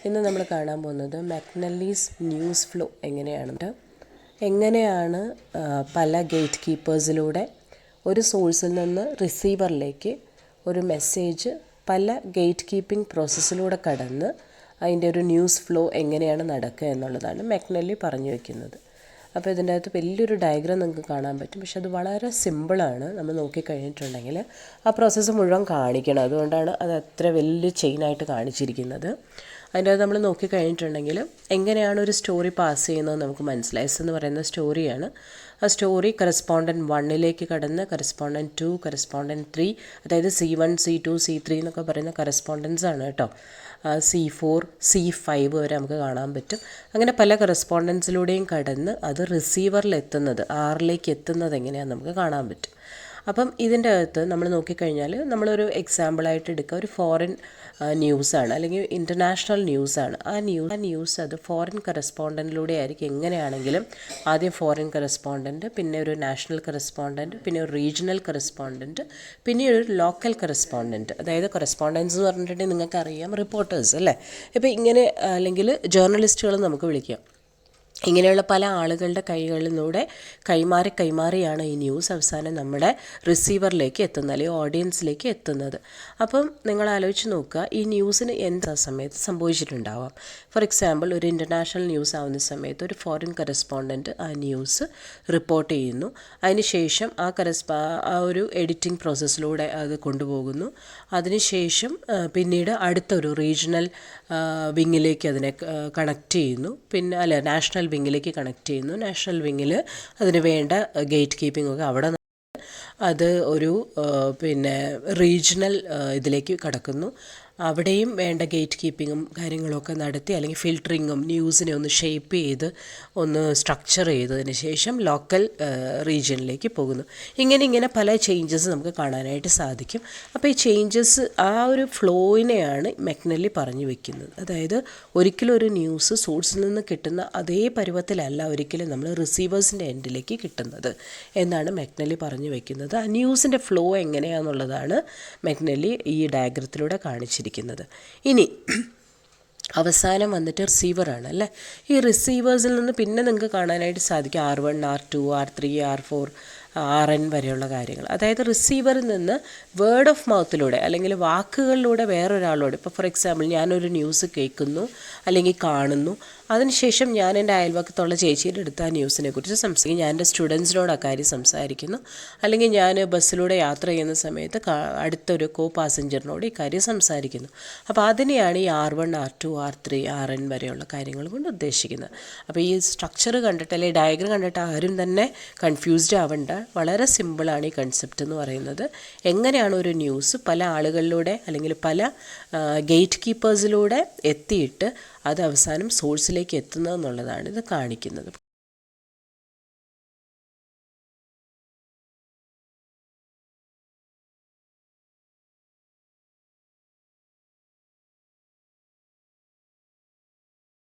ഇന്ന് നമ്മൾ കാണാൻ പോകുന്നത് മക്നല്ലീസ് ന്യൂസ് ഫ്ലോ എങ്ങനെയാണ് പല ഗേറ്റ് കീപ്പേഴ്സിലൂടെ ഒരു സോഴ്സിൽ നിന്ന് റിസീവറിലേക്ക് ഒരു മെസ്സേജ് പല ഗേറ്റ് കീപ്പിംഗ് പ്രോസസ്സിലൂടെ കടന്ന് അതിൻ്റെ ഒരു ന്യൂസ് ഫ്ലോ എങ്ങനെയാണ് നടക്കുക എന്നുള്ളതാണ് മക്നല്ലി പറഞ്ഞു വയ്ക്കുന്നത്. അപ്പോൾ ഇതിൻ്റെ അകത്ത് വലിയൊരു ഡയഗ്രാം നിങ്ങൾക്ക് കാണാൻ പറ്റും. പക്ഷെ അത് വളരെ സിമ്പിളാണ്. നമ്മൾ നോക്കിക്കഴിഞ്ഞിട്ടുണ്ടെങ്കിൽ ആ പ്രോസസ്സ് മുഴുവൻ കാണിക്കണം. അതുകൊണ്ടാണ് അത് അത്ര വലിയ ചെയിനായിട്ട് കാണിച്ചിരിക്കുന്നത്. അതിൻ്റെ അകത്ത് നമ്മൾ നോക്കിക്കഴിഞ്ഞിട്ടുണ്ടെങ്കിൽ എങ്ങനെയാണ് ഒരു സ്റ്റോറി പാസ് ചെയ്യുന്നത് നമുക്ക് മനസ്സിലായി. എസ് എന്ന് പറയുന്ന സ്റ്റോറിയാണ്. ആ സ്റ്റോറി കറസ്പോണ്ടൻറ്റ് 1 കടന്ന് കറസ്പോണ്ടൻറ്റ് 2, കറസ്പോണ്ടൻറ്റ് 3, അതായത് C1, C2, C3 എന്നൊക്കെ പറയുന്ന കറസ്പോണ്ടൻസ് ആണ് കേട്ടോ. C4, C5 വരെ നമുക്ക് കാണാൻ പറ്റും. അങ്ങനെ പല കറസ്പോണ്ടൻസിലൂടെയും കടന്ന് അത് റിസീവറിൽ എത്തുന്നത്, ആറിലേക്ക് എത്തുന്നത് എങ്ങനെയാണെന്ന് നമുക്ക് കാണാൻ പറ്റും. അപ്പം ഇതിൻ്റെ അകത്ത് നമ്മൾ നോക്കിക്കഴിഞ്ഞാൽ നമ്മളൊരു എക്സാമ്പിളായിട്ട് എടുക്കുക, ഒരു ഫോറിൻ ന്യൂസാണ് അല്ലെങ്കിൽ ഇൻ്റർനാഷണൽ ന്യൂസാണ്. ആ ന്യൂസ് അത് ഫോറിൻ കറസ്പോണ്ടൻറ്റിലൂടെ ആയിരിക്കും. എങ്ങനെയാണെങ്കിലും ആദ്യം ഫോറിൻ കറസ്പോണ്ടൻറ്റ്, പിന്നെ ഒരു നാഷണൽ കറസ്പോണ്ടൻറ്റ്, പിന്നെ ഒരു റീജിയണൽ കറസ്പോണ്ടൻറ്റ്, പിന്നെ ഒരു ലോക്കൽ കറസ്പോണ്ടൻറ്റ്. അതായത് കറസ്പോണ്ടൻസ് എന്ന് പറഞ്ഞിട്ടുണ്ടെങ്കിൽ നിങ്ങൾക്കറിയാം റിപ്പോർട്ടേഴ്സ് അല്ലേ. ഇപ്പോൾ ഇങ്ങനെ അല്ലെങ്കിൽ ജേർണലിസ്റ്റുകൾ നമുക്ക് വിളിക്കാം. ഇങ്ങനെയുള്ള പല ആളുകളുടെ കൈകളിലൂടെ കൈമാറിയാണ് ഈ ന്യൂസ് അവസാനം നമ്മുടെ റിസീവറിലേക്ക് എത്തുന്നത് അല്ലെങ്കിൽ ഓഡിയൻസിലേക്ക് എത്തുന്നത്. അപ്പം നിങ്ങൾ ആലോചിച്ച് നോക്കുക, ഈ ന്യൂസിന് എന്താ സമയത്ത് സംഭവിച്ചിട്ടുണ്ടാവാം. ഫോർ എക്സാമ്പിൾ, ഒരു ഇൻ്റർനാഷണൽ ന്യൂസ് ആവുന്ന സമയത്ത് ഒരു ഫോറിൻ കറസ്പോണ്ടൻറ്റ് ആ ന്യൂസ് റിപ്പോർട്ട് ചെയ്യുന്നു. അതിനുശേഷം ആ ഒരു എഡിറ്റിംഗ് പ്രോസസ്സിലൂടെ അത് കൊണ്ടുപോകുന്നു. അതിനുശേഷം പിന്നീട് അടുത്തൊരു റീജിയണൽ വിങ്ങിലേക്ക് അതിനെ കണക്ട് ചെയ്യുന്നു. പിന്നെ നാഷണൽ വിങ്ങിലേക്ക് കണക്ട് ചെയ്യുന്നു. നാഷണൽ വിങ്ങിൽ അതിന് വേണ്ട ഗേറ്റ് കീപ്പിംഗ് ഒക്കെ അവിടെ അത് ഒരു റീജിയണൽ ഇതിലേക്ക് കടക്കുന്നു. അവിടെയും വേണ്ട ഗേറ്റ് കീപ്പിങ്ങും കാര്യങ്ങളൊക്കെ നടത്തി അല്ലെങ്കിൽ ഫിൽറ്ററിങ്ങും ന്യൂസിനെ ഒന്ന് ഷേപ്പ് ചെയ്ത് ഒന്ന് സ്ട്രക്ചർ ചെയ്തതിന് ശേഷം ലോക്കൽ റീജിയനിലേക്ക് പോകുന്നു. ഇങ്ങനെ പല ചേഞ്ചസ് നമുക്ക് കാണാനായിട്ട് സാധിക്കും. അപ്പോൾ ഈ ചേഞ്ചസ് ആ ഒരു ഫ്ലോയിനെയാണ് മക്നല്ലി പറഞ്ഞു വയ്ക്കുന്നത്. അതായത് ഒരിക്കലും ഒരു ന്യൂസ് സോഴ്സിൽ നിന്ന് കിട്ടുന്ന അതേ പരുവത്തിലല്ല ഒരിക്കലും നമ്മൾ റിസീവേഴ്സിൻ്റെ എൻഡിലേക്ക് കിട്ടുന്നത് എന്നാണ് മക്നല്ലി പറഞ്ഞു വയ്ക്കുന്നത്. ആ ന്യൂസിൻ്റെ ഫ്ലോ എങ്ങനെയാണെന്നുള്ളതാണ് മക്നല്ലി ഈ ഡയഗ്രത്തിലൂടെ കാണിച്ചിരിക്കുന്നത്. ഇനി അവസാനം വന്നിട്ട് റിസീവറാണ് അല്ലേ. ഈ റിസീവേഴ്സിൽ നിന്ന് പിന്നെ നിങ്ങൾക്ക് കാണാനായിട്ട് സാധിക്കും R1, R2, R3, R4, RN വരെയുള്ള കാര്യങ്ങൾ. അതായത് റിസീവറിൽ നിന്ന് വേർഡ് ഓഫ് മൗത്തിലൂടെ അല്ലെങ്കിൽ വാക്കുകളിലൂടെ വേറൊരാളോട്, ഇപ്പോൾ ഫോർ എക്സാമ്പിൾ ഞാനൊരു ന്യൂസ് കേൾക്കുന്നു അല്ലെങ്കിൽ കാണുന്നു, അതിനുശേഷം ഞാൻ എൻ്റെ അയൽവക്കത്തുള്ള ചേച്ചിയുടെ അടുത്ത് ആ ന്യൂസിനെ കുറിച്ച് സംസാരിക്കും. ഞാൻ എൻ്റെ സ്റ്റുഡൻസിനോട് ആ കാര്യം സംസാരിക്കുന്നു. അല്ലെങ്കിൽ ഞാൻ ബസ്സിലൂടെ യാത്ര ചെയ്യുന്ന സമയത്ത് അടുത്തൊരു പാസഞ്ചറിനോട് ഈ കാര്യം സംസാരിക്കുന്നു. അപ്പോൾ അതിനെയാണ് ഈ R1, R2, R3, RN വരെയുള്ള കാര്യങ്ങൾ കൊണ്ട് ഉദ്ദേശിക്കുന്നത്. അപ്പോൾ ഈ സ്ട്രക്ചർ കണ്ടിട്ട് അല്ലെങ്കിൽ ഡയഗ്രം കണ്ടിട്ട് ആരും തന്നെ കൺഫ്യൂസ്ഡ് ആവേണ്ട. വളരെ സിമ്പിളാണ് ഈ കൺസെപ്റ്റ് എന്ന് പറയുന്നത്. എങ്ങനെയാണ് ഒരു ന്യൂസ് പല ആളുകളിലൂടെ അല്ലെങ്കിൽ പല ഗേറ്റ് കീപ്പേഴ്സിലൂടെ എത്തിയിട്ട് അത് അവസാനം സോഴ്സിലേക്ക് എത്തുന്നതെന്നുള്ളതാണ് ഇത് കാണിക്കുന്നത്.